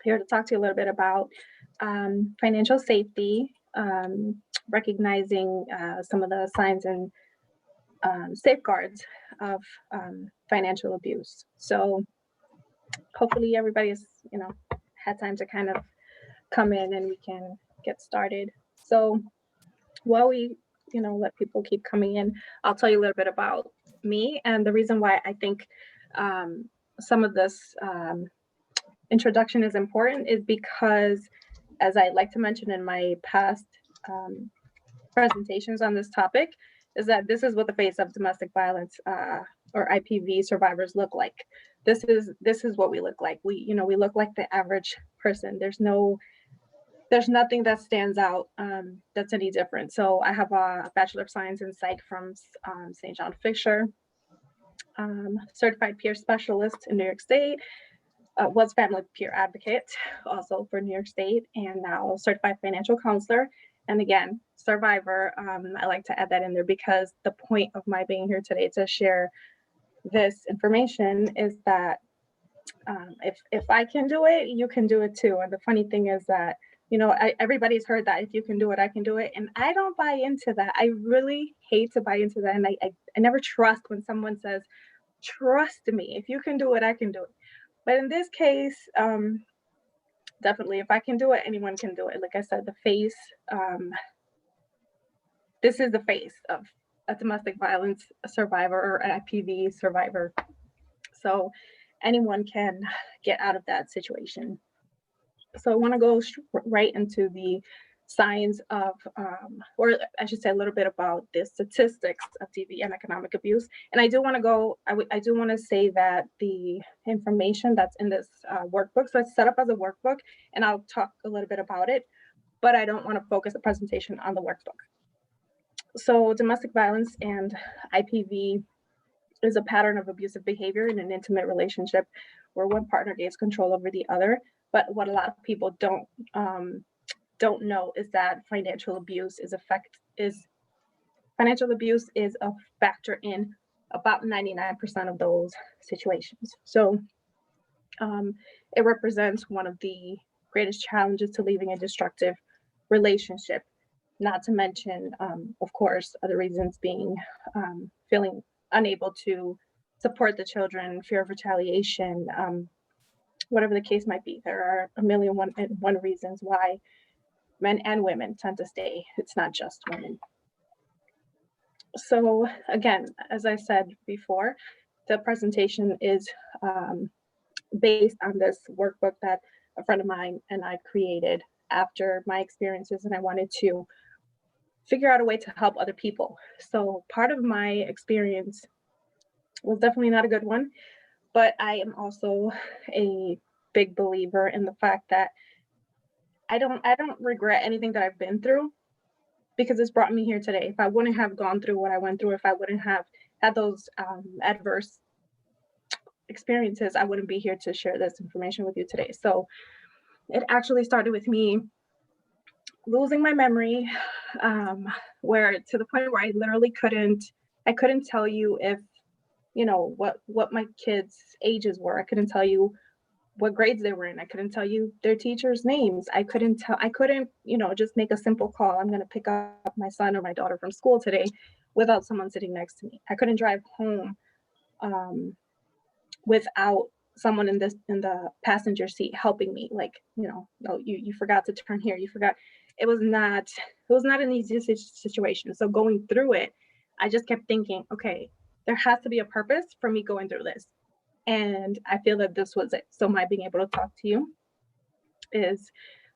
here to talk to you a little bit about financial safety, recognizing some of the signs and safeguards of financial abuse. So hopefully everybody has, had time to kind of come in and we can get started. So while we, let people keep coming in, I'll tell you a little bit about me and the reason why I think some of this introduction is important is because, as I like to mention in my past presentations on this topic, is that this is what the face of domestic violence or IPV survivors look like. This is what we look like. We look like the average person. There's nothing that stands out that's any different. So I have a Bachelor of Science in Psych from St. John Fisher, certified peer specialist in New York State, was family peer advocate also for New York State, and now certified financial counselor. And again, survivor. I like to add that in there because the point of my being here today to share this information is that if I can do it, you can do it too. And the funny thing is that, everybody's heard that if you can do it, I can do it. And I don't buy into that. I really hate to buy into that. And I never trust when someone says, trust me, if you can do it, I can do it. But in this case, definitely, if I can do it, anyone can do it. Like I said, the face, this is the face of a domestic violence survivor or an IPV survivor. So anyone can get out of that situation. So I want to go right into the signs of, or I should say a little bit about the statistics of DV and economic abuse. And I do want to say that the information that's in this workbook, so it's set up as a workbook, and I'll talk a little bit about it, but I don't want to focus the presentation on the workbook. So domestic violence and IPV is a pattern of abusive behavior in an intimate relationship where one partner gains control over the other. But what a lot of people don't know is that financial abuse is a factor in about 99% of those situations. So it represents one of the greatest challenges to leaving a destructive relationship. Not to mention, of course, other reasons being feeling unable to support the children, fear of retaliation, whatever the case might be. There are a million one reasons why men and women tend to stay. It's not just women. So again, as I said before, the presentation is based on this workbook that a friend of mine and I created after my experiences, and I wanted to figure out a way to help other people. So part of my experience was definitely not a good one, but I am also a big believer in the fact that I don't regret anything that I've been through because it's brought me here today. If I wouldn't have gone through what I went through, if I wouldn't have had those adverse experiences, I wouldn't be here to share this information with you today. So it actually started with me losing my memory, where to the point where I literally couldn't tell you if, what my kids' ages were. I couldn't tell you what grades they were in. I couldn't tell you their teachers' names. I couldn't, just make a simple call. I'm going to pick up my son or my daughter from school today without someone sitting next to me. I couldn't drive home without someone in the passenger seat helping me. Like, no, you forgot to turn here. You forgot. It was not an easy situation. So going through it, I just kept thinking, okay, there has to be a purpose for me going through this. And I feel that this was it. So my being able to talk to you is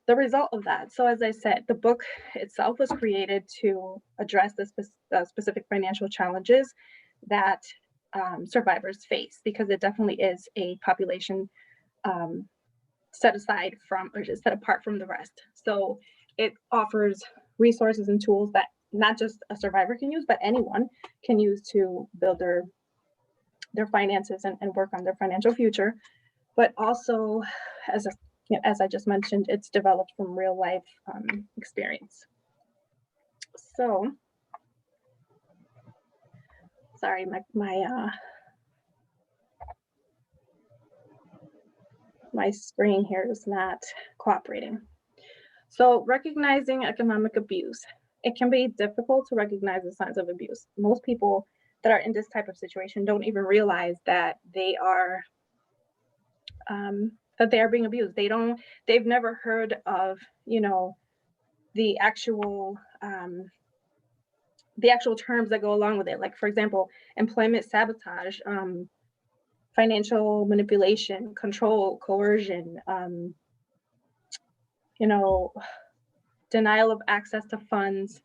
the result of that. So as I said, the book itself was created to address the specific financial challenges that survivors face, because it definitely is a population set apart from the rest. So it offers resources and tools that not just a survivor can use, but anyone can use to build their finances and work on their financial future. But also, as I just mentioned, it's developed from real life experience. So, sorry, my My screen here is not cooperating. So recognizing economic abuse. It can be difficult to recognize the signs of abuse. Most people that are in this type of situation don't even realize that they are being abused. They've never heard of, the actual terms that go along with it. Like, for example, employment sabotage, financial manipulation, control, coercion, denial of access to funds.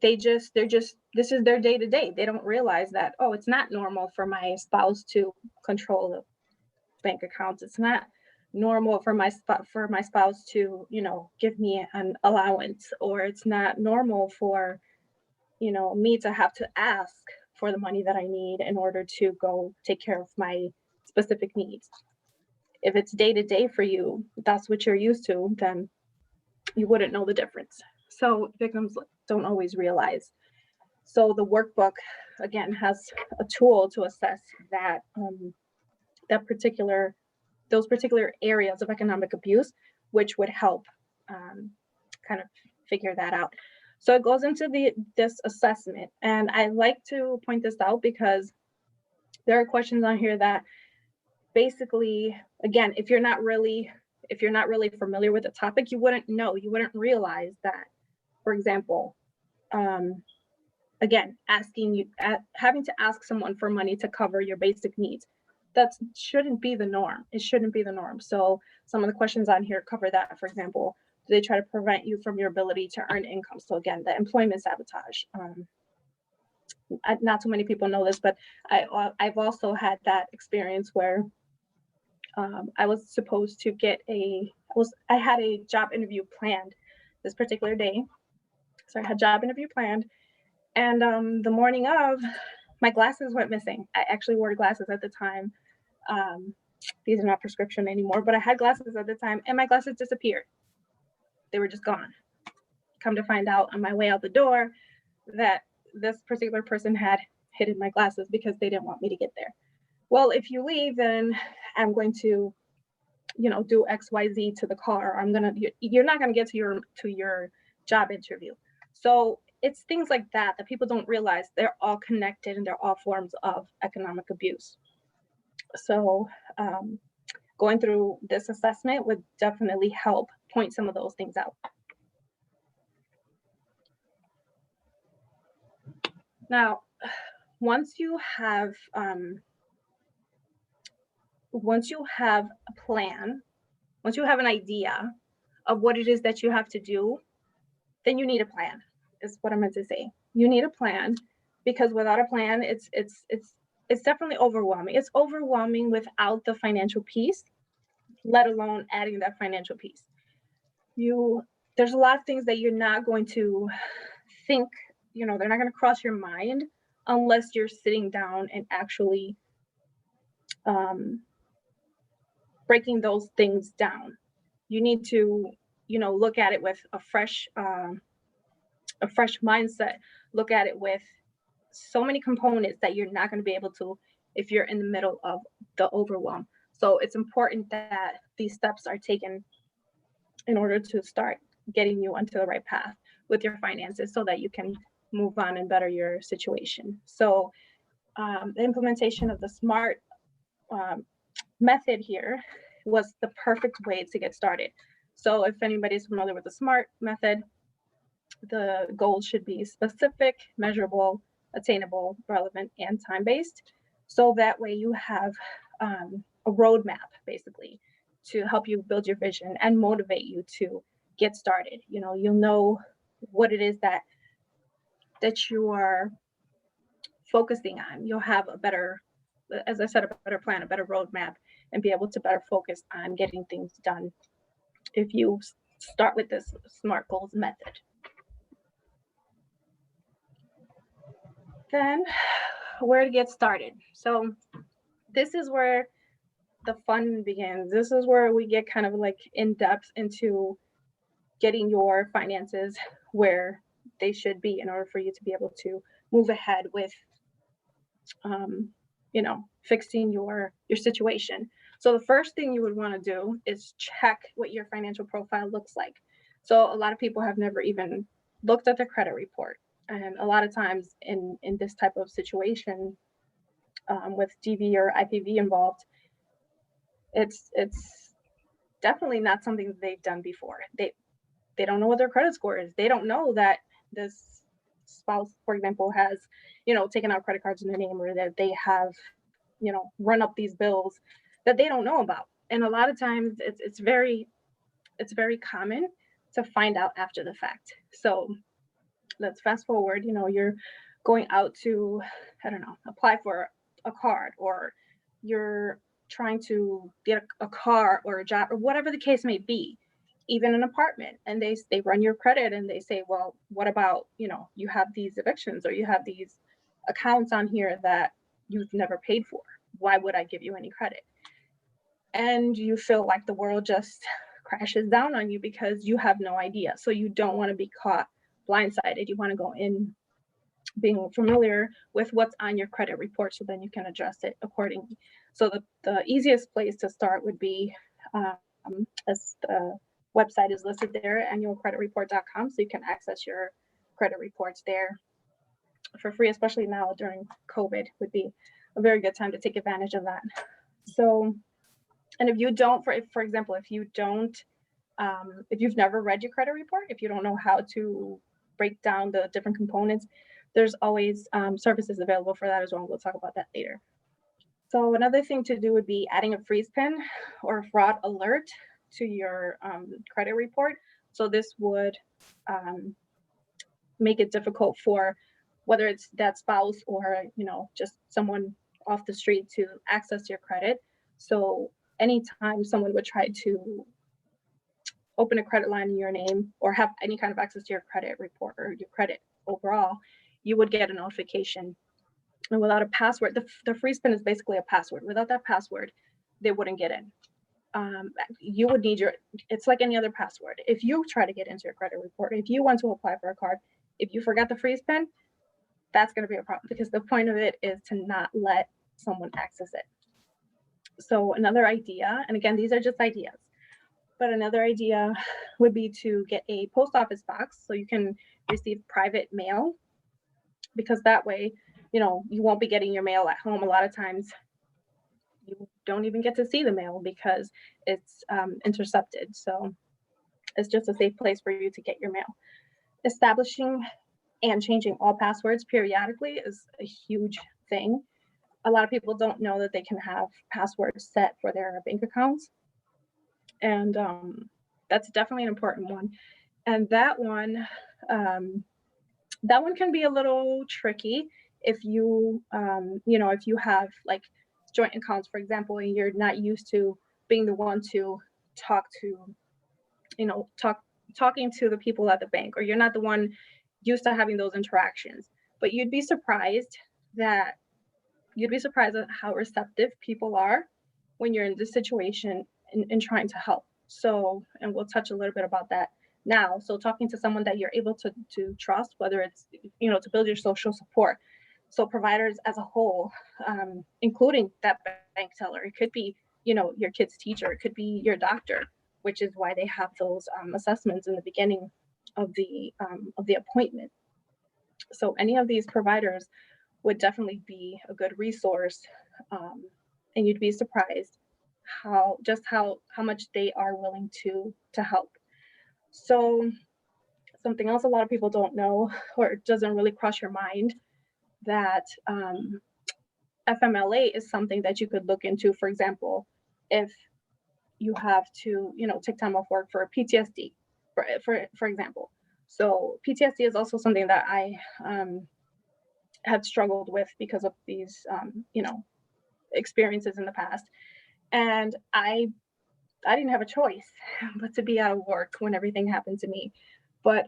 This is their day to day. They don't realize that, oh, it's not normal for my spouse to control the bank accounts. It's not normal for my spouse to, give me an allowance, or it's not normal for, me to have to ask for the money that I need in order to go take care of my specific needs. If it's day to day for you, that's what you're used to, then you wouldn't know the difference. So victims don't always realize. So the workbook, again, has a tool to assess those particular areas of economic abuse, which would help kind of figure that out. So it goes into this assessment, and I like to point this out because there are questions on here that basically, again, if you're not really familiar with the topic, you wouldn't realize that. For example, again, having to ask someone for money to cover your basic needs, that shouldn't be the norm. It shouldn't be the norm. So some of the questions on here cover that. For example, do they try to prevent you from your ability to earn income? So again, the employment sabotage. Not too many people know this, but I've also had that experience where I was supposed to I had a job interview planned this particular day. So I had a job interview planned, and the morning of, my glasses went missing. I actually wore glasses at the time. These are not prescription anymore, but I had glasses at the time, and my glasses disappeared. They were just gone. Come to find out on my way out the door that this particular person had hidden my glasses because they didn't want me to get there. Well, if you leave, then I'm going to, do XYZ to the car. You're not going to get to your job interview. So it's things like that people don't realize. They're all connected, and they're all forms of economic abuse. So going through this assessment would definitely help point some of those things out. Now, once you have a plan, once you have an idea of what it is that you have to do, then you need a plan, is what I meant to say. You need a plan, because without a plan, it's definitely overwhelming. It's overwhelming without the financial piece, let alone adding that financial piece. There's a lot of things that you're not going to think, they're not going to cross your mind unless you're sitting down and actually breaking those things down. You need to, look at it with a fresh mindset. Look at it with so many components that you're not going to be able to if you're in the middle of the overwhelm. So it's important that these steps are taken in order to start getting you onto the right path with your finances so that you can move on and better your situation. So the implementation of the SMART method here was the perfect way to get started. So if anybody's familiar with the SMART method, the goals should be specific, measurable, attainable, relevant, and time-based. So that way you have a roadmap, basically, to help you build your vision and motivate you to get started. You'll know what it is that you are focusing on. You'll have a better, as I said, a better plan, a better roadmap, and be able to better focus on getting things done if you start with this SMART goals method. Then where to get started. So this is where the fun begins. This is where we get kind of like in depth into getting your finances where they should be in order for you to be able to move ahead with, fixing your situation. So the first thing you would want to do is check what your financial profile looks like. So a lot of people have never even looked at their credit report. And a lot of times in this type of situation, with DV or IPV involved, it's definitely not something that they've done before. They don't know what their credit score is. They don't know that this spouse, for example, has, taken out credit cards in their name, or that they have, run up these bills that they don't know about. And a lot of times it's very common to find out after the fact. So let's fast forward, you're going out to, I don't know, apply for a card, or you're trying to get a car or a job, or whatever the case may be, even an apartment, and they run your credit and they say, well, what about, you have these evictions, or you have these accounts on here that you've never paid for. Why would I give you any credit? And you feel like the world just crashes down on you because you have no idea. So you don't want to be caught blindsided. You want to go in being familiar with what's on your credit report, so then you can adjust it accordingly. So the easiest place to start would be, as the website is listed there, annualcreditreport.com, so you can access your credit reports there for free, especially now during COVID would be a very good time to take advantage of that. So, and if you don't, for example, if you've never read your credit report, if you don't know how to break down the different components, there's always services available for that as well. We'll talk about that later. So another thing to do would be adding a freeze pin or a fraud alert to your credit report. So this would make it difficult for, whether it's that spouse or just someone off the street, to access your credit. So anytime someone would try to open a credit line in your name or have any kind of access to your credit report or your credit overall, you would get a notification. And without a password, the freeze pin is basically a password. Without that password, they wouldn't get in. You would need it's like any other password. If you try to get into your credit report, if you want to apply for a card, if you forgot the freeze pin, that's going to be a problem, because the point of it is to not let someone access it. So another idea, and again, these are just ideas, but another idea would be to get a post office box so you can receive private mail, because that way, you won't be getting your mail at home. A lot of times you don't even get to see the mail because it's intercepted. So it's just a safe place for you to get your mail. Establishing and changing all passwords periodically is a huge thing. A lot of people don't know that they can have passwords set for their bank accounts. And that's definitely an important one. And that one can be a little tricky if you, if you have like joint accounts, for example, and you're not used to being the one to talk to, talking to the people at the bank, or you're not the one used to having those interactions. But you'd be surprised at how receptive people are when you're in this situation and trying to help. So, and we'll touch a little bit about that now. So talking to someone that you're able to trust, whether it's, to build your social support. So providers as a whole, including that bank teller, it could be, your kid's teacher, it could be your doctor, which is why they have those assessments in the beginning of the appointment. So any of these providers would definitely be a good resource, and you'd be surprised how much they are willing to help. So something else a lot of people don't know, or it doesn't really cross your mind, that FMLA is something that you could look into. For example, if you have to, take time off work for PTSD, for example. So PTSD is also something that I had struggled with because of these, experiences in the past. And I didn't have a choice but to be out of work when everything happened to me. But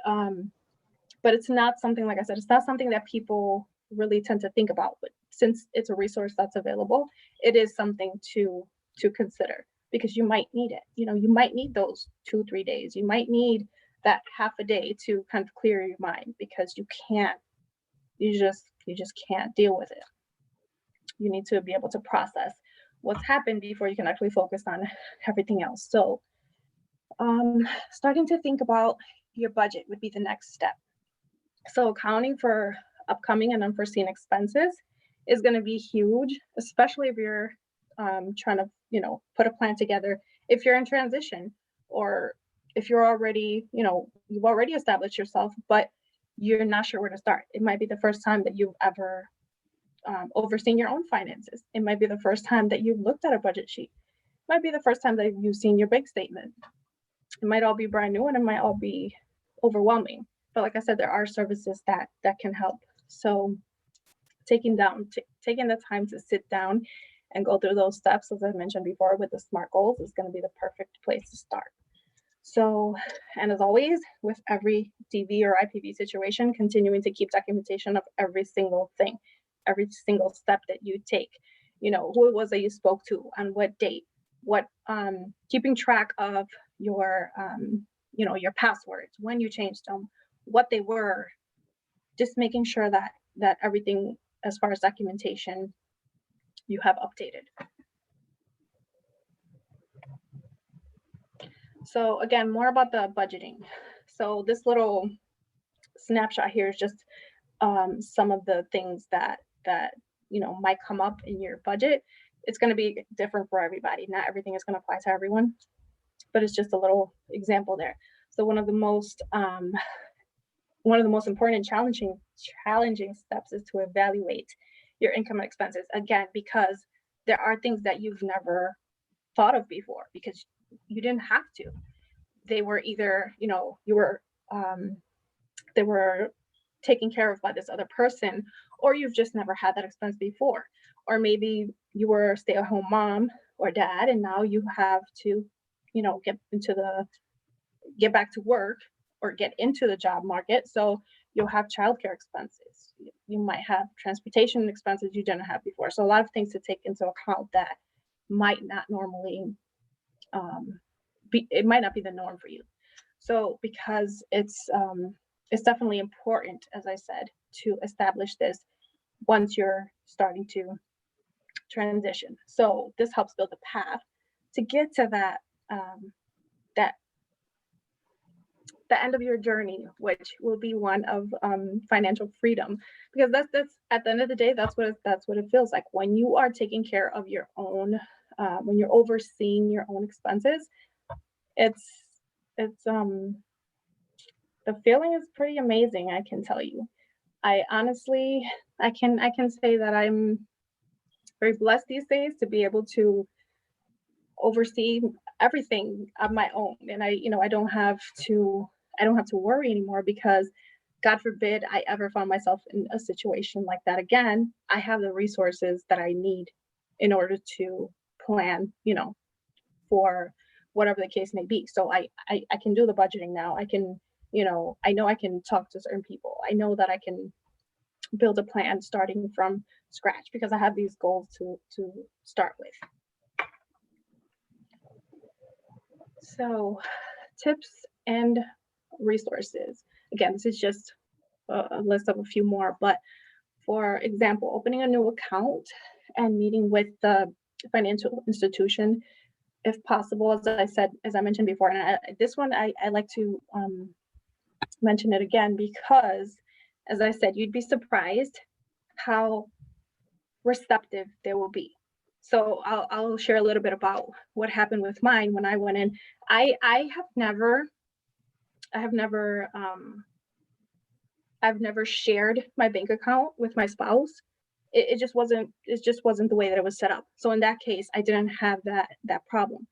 it's not something, like I said, it's not something that people really tend to think about. But since it's a resource that's available, it is something to consider, because you might need it. You might need those 2-3 days. You might need that half a day to kind of clear your mind, because you just can't deal with it. You need to be able to process what's happened before you can actually focus on everything else. So starting to think about your budget would be the next step. So accounting for upcoming and unforeseen expenses is going to be huge, especially if you're trying to, put a plan together. If you're in transition, or if you're already, you've already established yourself, but you're not sure where to start. It might be the first time that you've ever overseen your own finances. It might be the first time that you've looked at a budget sheet. It might be the first time that you've seen your bank statement. It might all be brand new and it might all be overwhelming. But like I said, there are services that can help. So taking the time to sit down and go through those steps, as I mentioned before, with the SMART goals is going to be the perfect place to start. So, and as always, with every DV or IPV situation, continuing to keep documentation of every single thing, every single step that you take. Who it was that you spoke to, on what date, what keeping track of your your passwords, when you changed them, what they were, just making sure that everything as far as documentation you have updated. So again, more about the budgeting. So this little snapshot here is just some of the things that might come up in your budget. It's going to be different for everybody. Not everything is going to apply to everyone, but it's just a little example there. So one of the most important and challenging steps is to evaluate your income and expenses, again, because there are things that you've never thought of before because you didn't have to. They were either, they were taken care of by this other person, or you've just never had that expense before. Or maybe you were a stay-at-home mom or dad, and now you have to, get back to work or get into the job market. So you'll have childcare expenses. You might have transportation expenses you didn't have before. So a lot of things to take into account that might not normally it might not be the norm for you. So because it's definitely important, as I said, to establish this once you're starting to transition. So this helps build a path to get to that the end of your journey, which will be one of financial freedom, because that's at the end of the day, that's what it feels like when you are taking care of your own, when you're overseeing your own expenses. It's the feeling is pretty amazing, I can tell you. I honestly, I can say that I'm very blessed these days to be able to oversee everything on my own, and I don't have to worry anymore, because God forbid I ever found myself in a situation like that again. I have the resources that I need in order to plan, for whatever the case may be. So I can do the budgeting now. I can, I know I can talk to certain people. I know that I can build a plan starting from scratch because I have these goals to start with. So tips and resources. Again, this is just a list of a few more, but for example, opening a new account and meeting with the financial institution, if possible, as I mentioned before. And this one, I like to mention it again because, as I said, you'd be surprised how receptive they will be. So I'll share a little bit about what happened with mine when I went in. I have never shared my bank account with my spouse. It just wasn't the way that it was set up. So in that case, I didn't have that problem.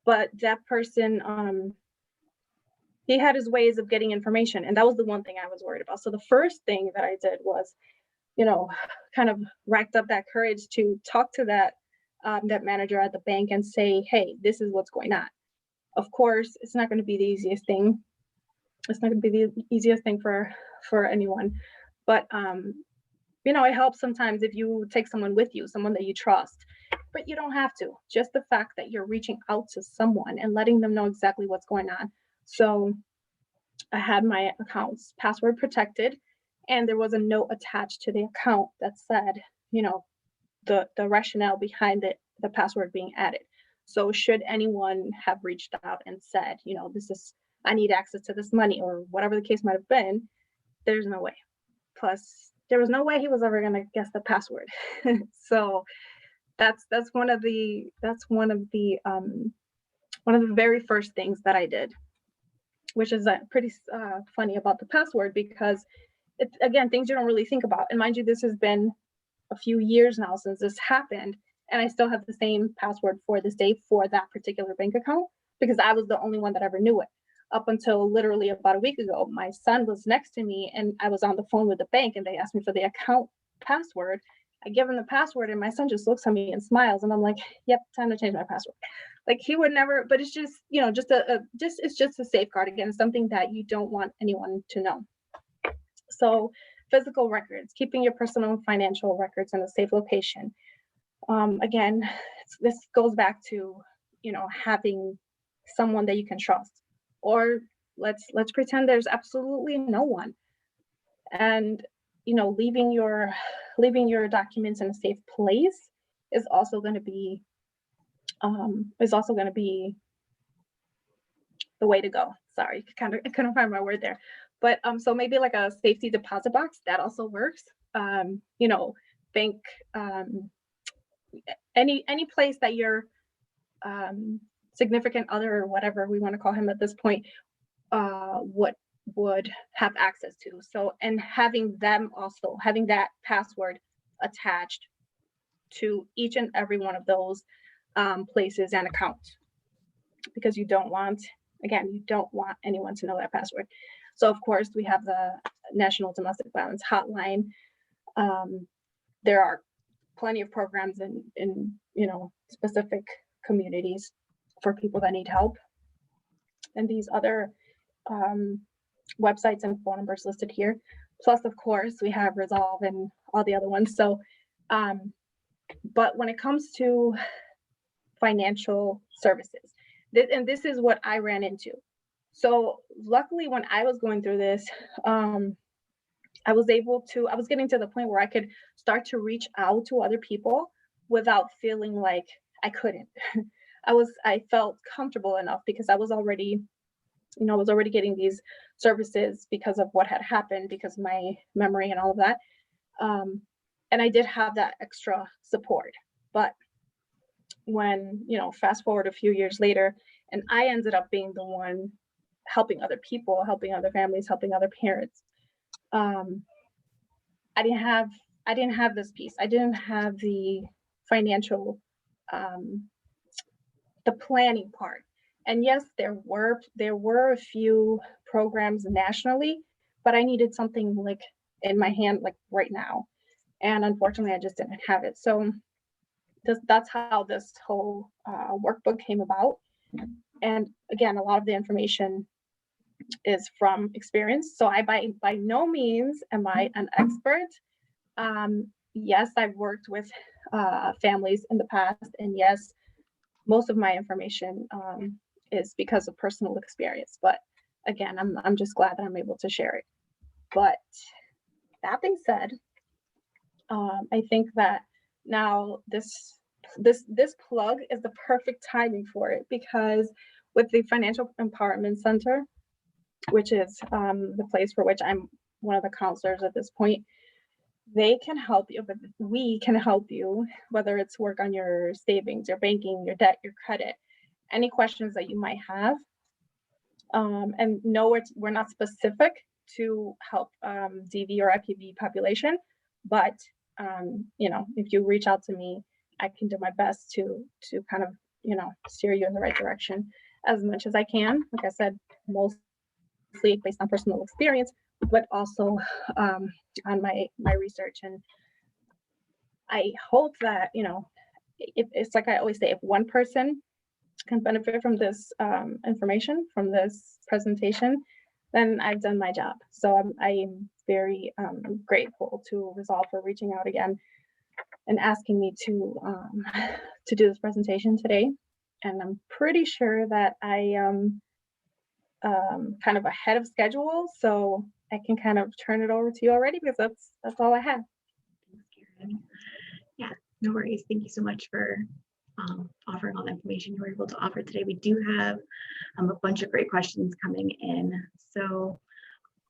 But that person, he had his ways of getting information, and that was the one thing I was worried about. So the first thing that I did was, kind of racked up that courage to talk to that manager at the bank and say, hey, this is what's going on. Of course, it's not going to be the easiest thing. It's not going to be the easiest thing for anyone, but it helps sometimes if you take someone with you, someone that you trust. But you don't have to. Just the fact that you're reaching out to someone and letting them know exactly what's going on. So I had my accounts password protected, and there was a note attached to the account that said, the rationale behind it the password being added. So should anyone have reached out and said, I need access to this money or whatever the case might have been, there's no way. Plus, there was no way he was ever going to guess the password. So that's one of the very first things that I did, which is pretty funny about the password, because it's, again, things you don't really think about. And mind you, this has been a few years now since this happened, and I still have the same password for this day for that particular bank account, because I was the only one that ever knew it. Up until literally about a week ago, my son was next to me and I was on the phone with the bank and they asked me for the account password. I give him the password and my son just looks at me and smiles, and I'm like, yep, time to change my password. Like, he would never, but it's just, it's just a safeguard. Again, something that you don't want anyone to know. So physical records, keeping your personal and financial records in a safe location. Again, this goes back to, having someone that you can trust, or let's pretend there's absolutely no one. And, leaving your documents in a safe place is also going to be the way to go. Sorry, I couldn't find my word there. But so maybe like a safety deposit box, that also works. Bank, any place that your significant other, or whatever we want to call him at this point, would have access to. So, and having that password attached to each and every one of those places and accounts, because you don't want anyone to know that password. So of course we have the National Domestic Violence Hotline. There are plenty of programs in specific communities for people that need help, and these other websites and phone numbers listed here. Plus, of course, we have Resolve and all the other ones. So, but when it comes to financial services, this is what I ran into. So luckily, when I was going through this, I was getting to the point where I could start to reach out to other people without feeling like I couldn't. I felt comfortable enough because I was already getting these services because of what had happened, because of my memory and all of that. And I did have that extra support. But when, fast forward a few years later, and I ended up being the one helping other people, helping other families, helping other parents, I didn't have this piece. I didn't have the financial, the planning part. And yes, there were a few programs nationally, but I needed something like in my hand, like right now. And unfortunately, I just didn't have it. So that's how this whole workbook came about. And again, a lot of the information is from experience. So I by no means am I an expert. Yes, I've worked with families in the past, and yes, most of my information is because of personal experience. But again, I'm just glad that I'm able to share it. But that being said, I think that now this plug is the perfect timing for it, because with the Financial Empowerment Center, which is the place for which I'm one of the counselors at this point, they can help you, but we can help you, whether it's work on your savings, your banking, your debt, your credit, any questions that you might have. And no, we're not specific to help DV or IPV population, but if you reach out to me, I can do my best to kind of steer you in the right direction as much as I can. Like I said, mostly based on personal experience, but also on my research. And I hope that it's like I always say, if one person can benefit from this information, from this presentation, then I've done my job. So I'm very grateful to Resolve for reaching out again and asking me to do this presentation today. And I'm pretty sure that I am kind of ahead of schedule, so I can kind of turn it over to you already, because that's all I have. Thanks, Karen. Yeah, no worries. Thank you so much for offering all the information you were able to offer today. We do have a bunch of great questions coming in. So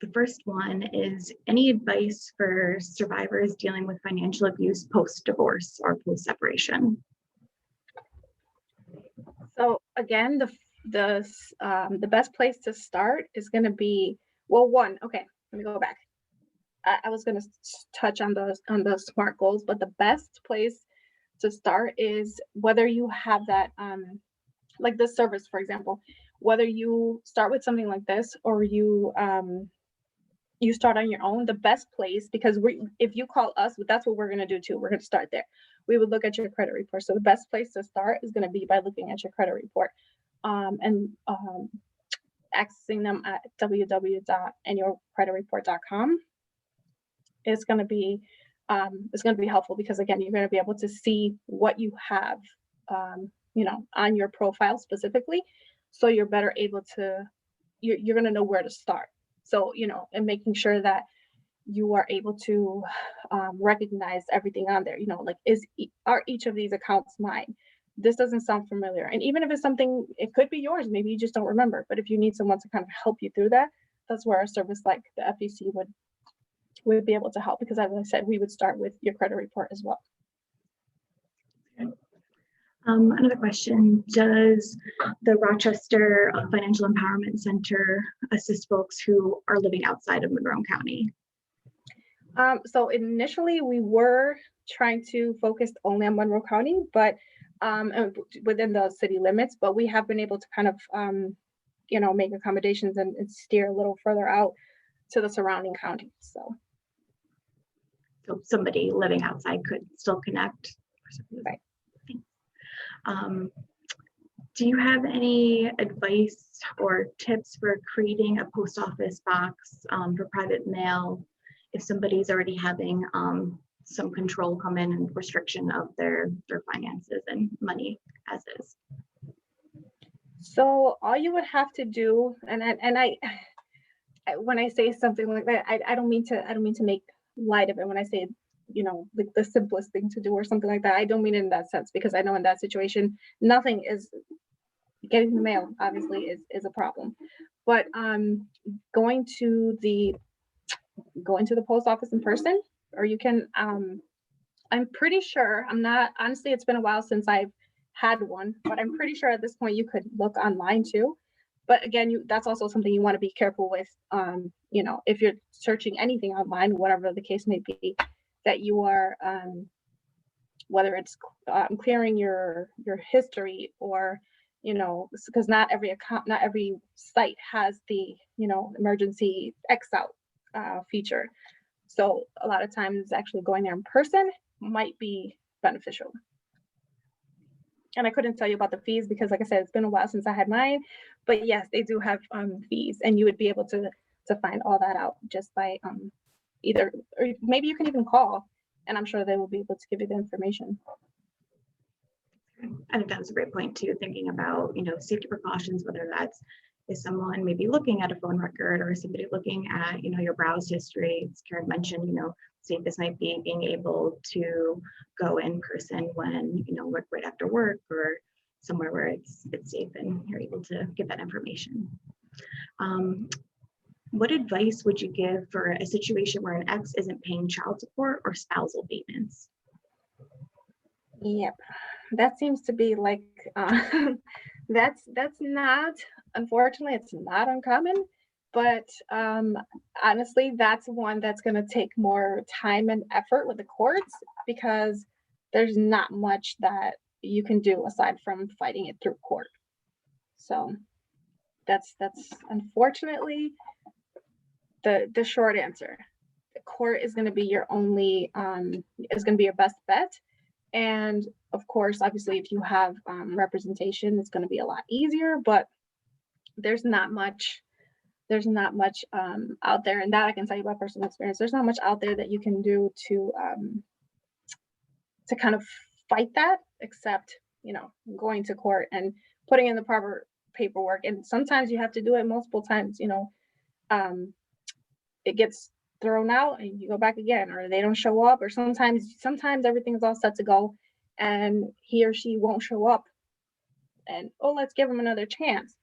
the first one is, any advice for survivors dealing with financial abuse post-divorce or post-separation? So again, the best place to start is going to be, well, one, okay, let me go back. I was going to touch on those SMART goals, but the best place to start is whether you have that, like this service, for example, whether you start with something like this or you start on your own. The best place, because if you call us, that's what we're going to do too. We're going to start there. We would look at your credit report. So the best place to start is going to be by looking at your credit report, and accessing them at www.annualcreditreport.com. It's going to be helpful, because again, you're going to be able to see what you have, on your profile specifically. So you're better able to, you're going to know where to start. So, and making sure that you are able to recognize everything on there, like, are each of these accounts mine? This doesn't sound familiar. And even if it's something, it could be yours, maybe you just don't remember. But if you need someone to kind of help you through that, that's where a service like the FEC would be able to help, because as I said, we would start with your credit report as well. Another question, does the Rochester Financial Empowerment Center assist folks who are living outside of Monroe County? So initially we were trying to focus only on Monroe County, but within the city limits, but we have been able to kind of, make accommodations and steer a little further out to the surrounding counties. So somebody living outside could still connect. Right. Do you have any advice or tips for creating a post office box for private mail if somebody's already having some control come in and restriction of their finances and money as is? So all you would have to do, and I when I say something like that, I don't mean to make light of it when I say, like the simplest thing to do or something like that. I don't mean it in that sense, because I know in that situation, nothing is getting the mail obviously is a problem. But going to the post office in person, or you can, I'm pretty sure, I'm not, honestly, it's been a while since I've had one, but I'm pretty sure at this point you could look online too. But again, that's also something you want to be careful with. If you're searching anything online, whatever the case may be, that you are, whether it's clearing your history, or, because not every site has the, emergency X out feature. So a lot of times actually going there in person might be beneficial. And I couldn't tell you about the fees because, like I said, it's been a while since I had mine. But yes, they do have fees, and you would be able to find all that out just by either, or maybe you can even call, and I'm sure they will be able to give you the information. I think that was a great point too, thinking about, safety precautions, whether that's is someone maybe looking at a phone record or somebody looking at, your browse history. As Karen mentioned, safest might be being able to go in person when, right after work or somewhere where it's safe and you're able to get that information. What advice would you give for a situation where an ex isn't paying child support or spousal maintenance? Yep, that seems to be like that's not, unfortunately, it's not uncommon, but honestly, that's one that's going to take more time and effort with the courts, because there's not much that you can do aside from fighting it through court. So that's unfortunately the short answer. The court is going to be your only is going to be your best bet. And of course, obviously, if you have representation, it's going to be a lot easier, but there's not much out there. And that I can tell you by personal experience, there's not much out there that you can do to kind of fight that, except, going to court and putting in the proper paperwork. And sometimes you have to do it multiple times, it gets thrown out and you go back again, or they don't show up, or sometimes everything's all set to go and he or she won't show up, and oh, let's give them another chance.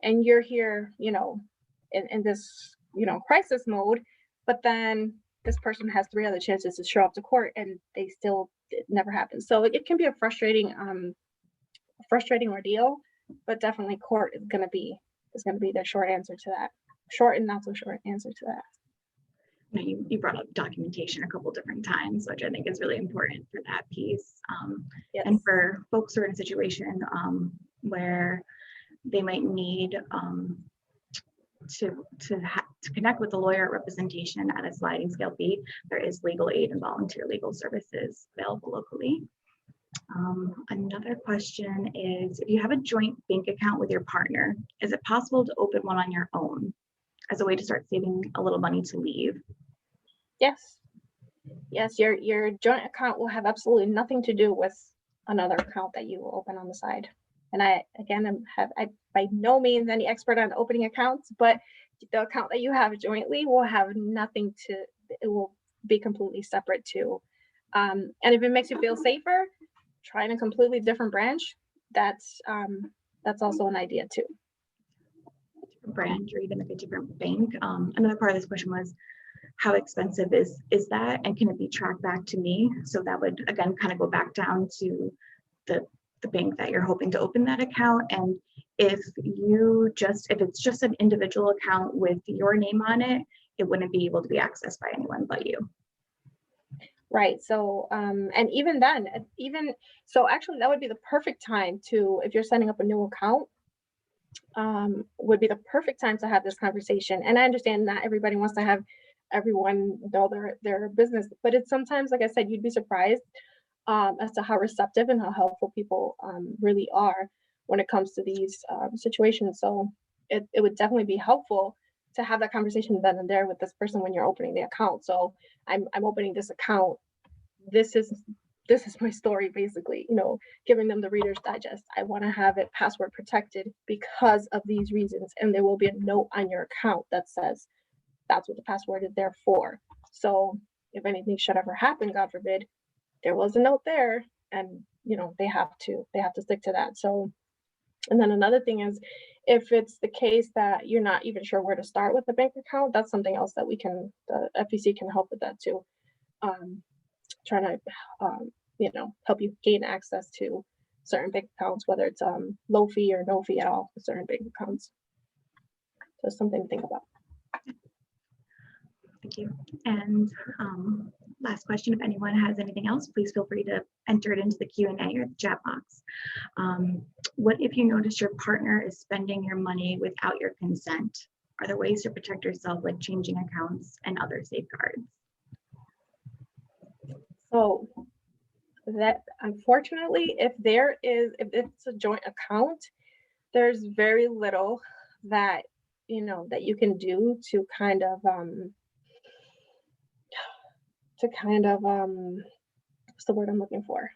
And you're here, in this, crisis mode, but then this person has 3 other chances to show up to court and they still, it never happens. So it can be a frustrating ordeal, but definitely court is going to be the short answer to that. Short and not so short answer to that. You brought up documentation a couple different times, which I think is really important for that piece. Yes. And for folks who are in a situation where they might need to connect with a lawyer at representation at a sliding scale fee, there is legal aid and volunteer legal services available locally. Another question is, if you have a joint bank account with your partner, is it possible to open one on your own as a way to start saving a little money to leave? Yes. Your joint account will have absolutely nothing to do with another account that you will open on the side. And I by no means any expert on opening accounts, but the account that you have jointly will have nothing to, it will be completely separate too. And if it makes you feel safer, trying a completely different branch, that's also an idea too. Branch or even like a different bank. Another part of this question was, how expensive is that, and can it be tracked back to me? So that would again kind of go back down to the bank that you're hoping to open that account. And if it's just an individual account with your name on it, it wouldn't be able to be accessed by anyone but you. Right. So, and even then, so actually that would be the perfect time to, if you're setting up a new account, would be the perfect time to have this conversation. And I understand not everybody wants to have everyone know their business, but it's sometimes, like I said, you'd be surprised as to how receptive and how helpful people really are when it comes to these situations. So it would definitely be helpful to have that conversation then and there with this person when you're opening the account. So I'm opening this account. This is my story, basically, giving them the Reader's Digest. I want to have it password protected because of these reasons. And there will be a note on your account that says that's what the password is there for. So if anything should ever happen, God forbid, there was a note there, and they have to stick to that. So, and then another thing is, if it's the case that you're not even sure where to start with the bank account, that's something else that the FEC can help with that too. Trying to help you gain access to certain bank accounts, whether it's low fee or no fee at all for certain bank accounts. So something to think about. Thank you. And last question, if anyone has anything else, please feel free to enter it into the Q&A or the chat box. What if you notice your partner is spending your money without your consent? Are there ways to protect yourself, like changing accounts and other safeguards? So that, unfortunately, if it's a joint account, there's very little that that you can do to kind of what's the word I'm looking for,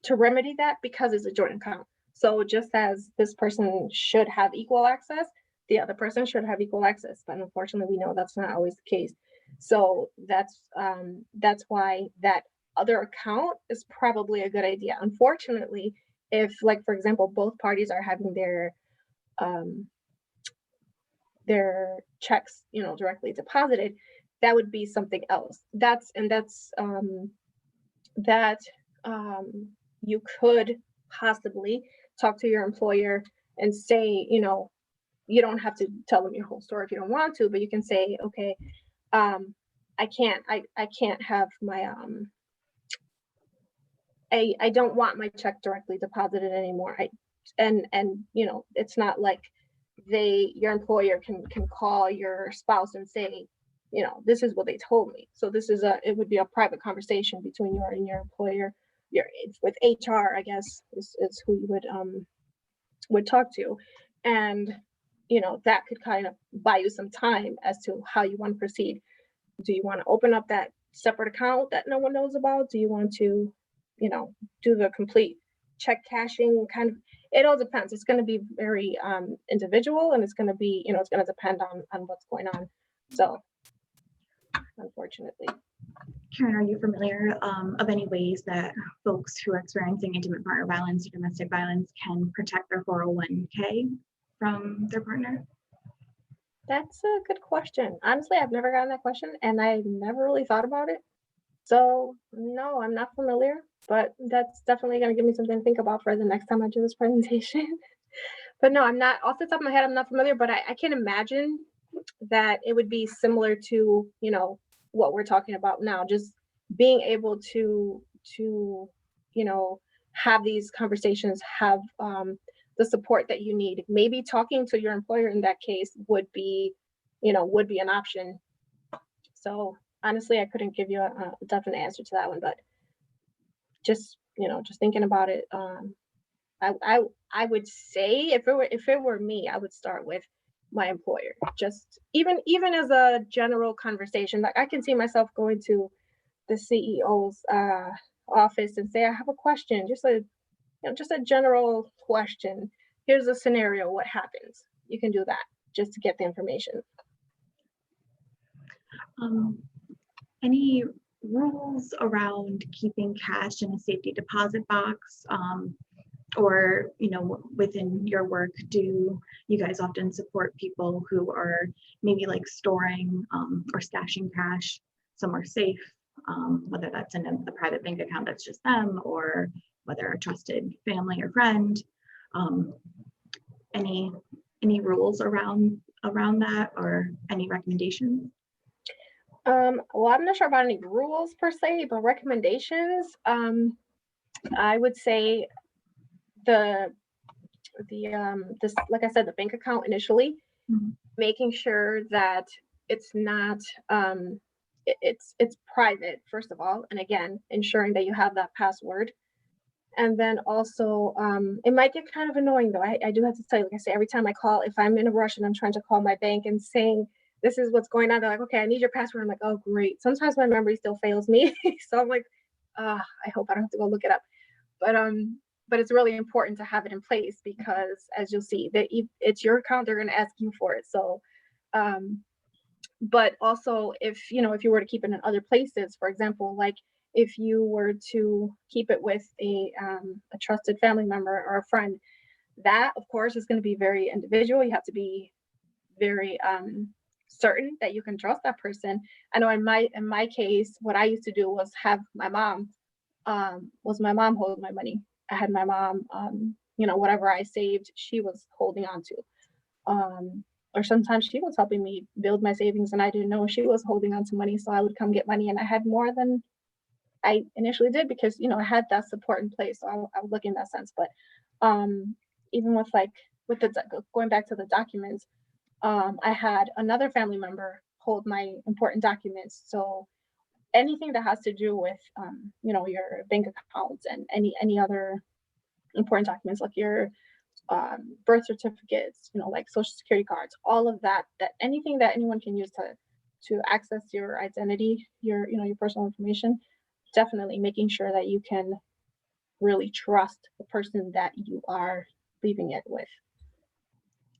to remedy that, because it's a joint account. So just as this person should have equal access, the other person should have equal access, but unfortunately we know that's not always the case. So that's why that other account is probably a good idea. Unfortunately, if, like, for example, both parties are having their checks directly deposited, that would be something else. You could possibly talk to your employer and say, you don't have to tell them your whole story if you don't want to, but you can say, okay, I can't have my I don't want my check directly deposited anymore. And it's not like your employer can call your spouse and say, this is what they told me. So it would be a private conversation between you and your employer. With HR, I guess, is who you would talk to. And, that could kind of buy you some time as to how you want to proceed. Do you want to open up that separate account that no one knows about? Do you want to, do the complete check cashing kind of? It all depends. It's going to be very individual, and it's going to be, it's going to depend on what's going on. So, unfortunately. Karen, are you familiar of any ways that folks who are experiencing intimate partner violence or domestic violence can protect their 401k from their partner? That's a good question. Honestly, I've never gotten that question and I never really thought about it. So no, I'm not familiar, but that's definitely going to give me something to think about for the next time I do this presentation. But no, I'm not off the top of my head. I'm not familiar, but I can imagine that it would be similar to, what we're talking about now, just being able to, you know, have these conversations, have the support that you need. Maybe talking to your employer in that case would be an option. So honestly, I couldn't give you a definite answer to that one, but just thinking about it, I I I would say if it were me, I would start with my employer. Just even as a general conversation, like I can see myself going to the CEO's office and say, I have a question, just a general question. Here's a scenario. What happens? You can do that just to get the information. Um, any rules around keeping cash in a safety deposit box? Or within your work, do you guys often support people who are maybe like storing or stashing cash somewhere safe, whether that's in a private bank account that's just them, or whether a trusted family or friend? um, any rules around that, or any recommendations? Well, I'm not sure about any rules per se, but recommendations. I would say the this, like I said, the bank account initially, Mhm. making sure that it's not it's private first of all, and again, ensuring that you have that password. And then also, it might get kind of annoying though. I do have to tell you, like I say, every time I call, if I'm in a rush and I'm trying to call my bank and saying this is what's going on, they're like, okay, I need your password. I'm like, oh great. Sometimes my memory still fails me, so I'm like, I hope I don't have to go look it up. But it's really important to have it in place because, as you'll see, that it's your account, they're going to ask you for it. So, um, but also if you were to keep it in other places, for example, like if you were to keep it with a trusted family member or a friend, that of course is going to be very individual. You have to be very certain that you can trust that person. I know in my case, what I used to do was have my mom hold my money. I had my mom, whatever I saved, she was holding on to. Or sometimes she was helping me build my savings and I didn't know she was holding on to money. So I would come get money and I had more than I initially did because, I had that support in place. So I would look in that sense. But even with going back to the documents, I had another family member hold my important documents. So anything that has to do with your bank accounts and any other important documents like your birth certificates, like social security cards, all of that anything that anyone can use to access your identity, your personal information, definitely making sure that you can really trust the person that you are leaving it with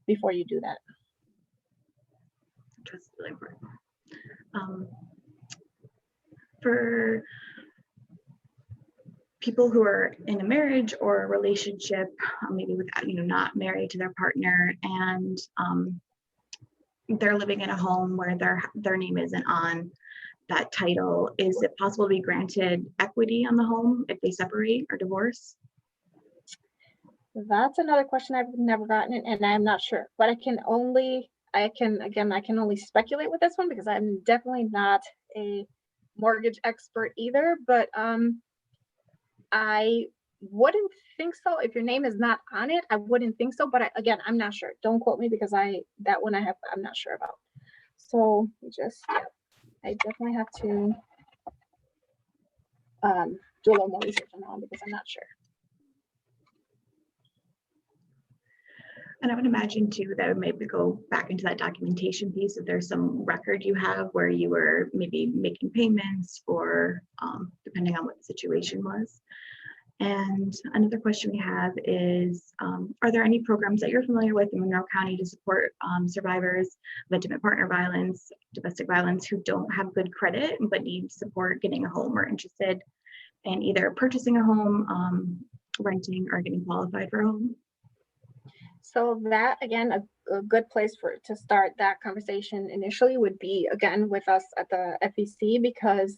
before you do that. That's really important. Um, for people who are in a marriage or a relationship, maybe without, not married to their partner, and they're living in a home where their name isn't on that title, is it possible to be granted equity on the home if they separate or divorce? That's another question I've never gotten, and I'm not sure. But I can only speculate with this one because I'm definitely not a mortgage expert either. But I wouldn't think so. If your name is not on it, I wouldn't think so. But again, I'm not sure. Don't quote me because I'm not sure about. So I definitely have to do a little more research on that one because I'm not sure. And I would imagine too that would maybe go back into that documentation piece. If there's some record you have where you were maybe making payments, or depending on what the situation was. And another question we have is, are there any programs that you're familiar with in Monroe County to support survivors of intimate partner violence, domestic violence, who don't have good credit but need support getting a home or interested in either purchasing a home, renting, or getting qualified for a home? So that, again, a good place to start that conversation initially would be, again, with us at the FEC, because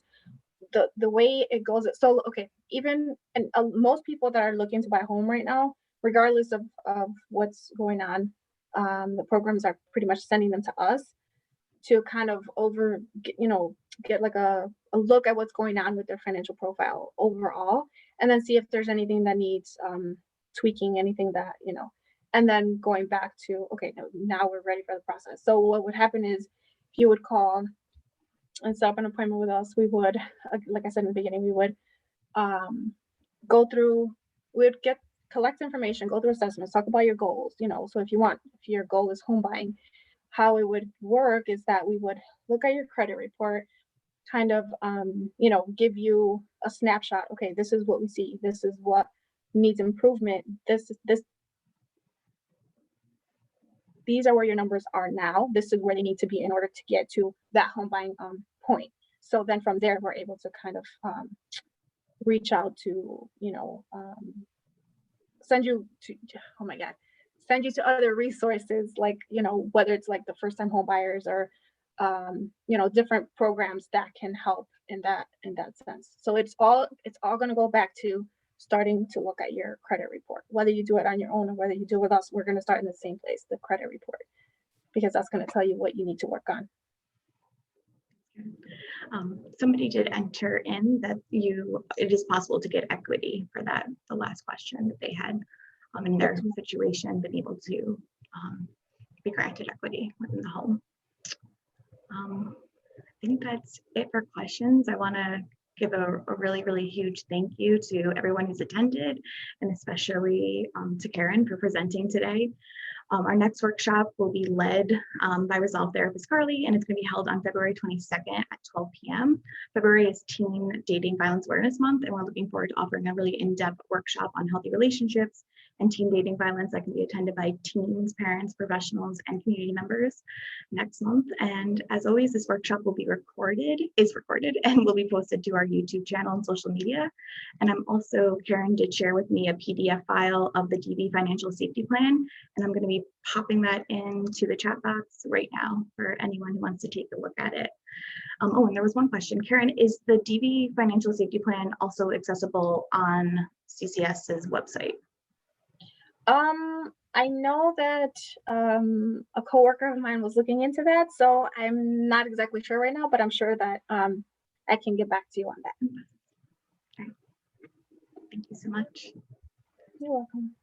the way it goes, so okay, even, and most people that are looking to buy a home right now, regardless of what's going on, the programs are pretty much sending them to us to kind of get like a look at what's going on with their financial profile overall, and then see if there's anything that needs tweaking, anything that, and then going back to, okay, now we're ready for the process. So what would happen is you would call and set up an appointment with us. We would, like I said in the beginning, we would go through, collect information, go through assessments, talk about your goals. So if your goal is home buying, how it would work is that we would look at your credit report, kind of give you a snapshot. Okay, this is what we see. This is what needs improvement. These are where your numbers are now. This is where they need to be in order to get to that home buying point. So then from there, we're able to kind of reach out to, send you to, oh my God, send you to other resources, like, whether it's like the first time home buyers or, different programs that can help in that sense. So it's all going to go back to starting to look at your credit report, whether you do it on your own or whether you do it with us. We're going to start in the same place, the credit report, because that's going to tell you what you need to work on. Somebody did enter in that it is possible to get equity for that, the last question that they had in their situation, been able to be granted equity within the home. I think that's it for questions. I want to give a really, really huge thank you to everyone who's attended, and especially to Karen for presenting today. Our next workshop will be led by Resolve Therapist Carly, and it's going to be held on February 22nd at 12 p.m. February is Teen Dating Violence Awareness Month, and we're looking forward to offering a really in-depth workshop on healthy relationships and teen dating violence that can be attended by teens, parents, professionals, and community members next month. And as always, this workshop will be recorded and will be posted to our YouTube channel and social media. And Karen did share with me a PDF file of the DV Financial Safety Plan, and I'm going to be popping that into the chat box right now for anyone who wants to take a look at it. And there was one question. Karen, is the DV Financial Safety Plan also accessible on CCS's website? I know that a coworker of mine was looking into that, so I'm not exactly sure right now, but I'm sure that I can get back to you on that. Okay. Thank you so much. You're welcome.